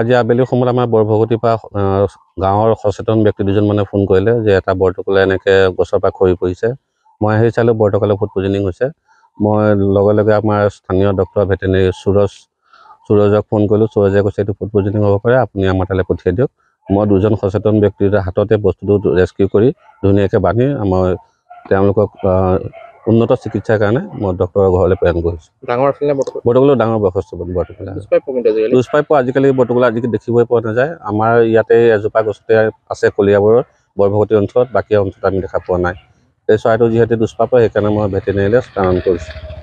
আজি আবেলি সময়ত আমাৰ বৰভগতিৰ পৰা গাঁৱৰ সচেতন ব্যক্তি দুজন মানে ফোন কৰিলে যে এটা বৰটোকোলা এনেকৈ গছৰ পৰা খৰি পৰিছে। মই আহি চালোঁ বৰটোকোলা ফুড পয়জনিং হৈছে। মই লগে লগে আমাৰ স্থানীয় ডক্টৰ ভেটেনেৰি সুৰজক ফোন কৰিলোঁ। সুৰজে কৈছে এইটো ফুড পয়জনিং হ'ব পাৰে, আপুনি আমাৰ তালৈ পঠিয়াই দিয়ক। মই দুজন সচেতন ব্যক্তিৰ হাততে বস্তুটো ৰেস্কিউ কৰি ধুনীয়াকৈ বান্ধি তেওঁলোকক উন্নত চিকিৎসাৰ কাৰণে মই ডক্টৰৰ ঘৰলৈ প্ৰেৰণ কৰিছোঁ। ডাঙৰ আছিলে বৰটোকোলা ডাঙৰ বয়সস্থ বৰটোকোলা। লুজ পাইপ আজিকালি বৰটোকোলা দেখিবই পোৱা নাযায়। আমাৰ ইয়াতে এজোপা গছতে আছে কলিয়াবৰৰ বৰভগতী অঞ্চলত, বাকী অঞ্চলত আমি দেখা পোৱা নাই। এই চৰাইটো যিহেতু দুষ্প্ৰাপ্য সেইকাৰণে মই ভেটেনেৰিলৈ স্থানান্তৰিত কৰিছোঁ।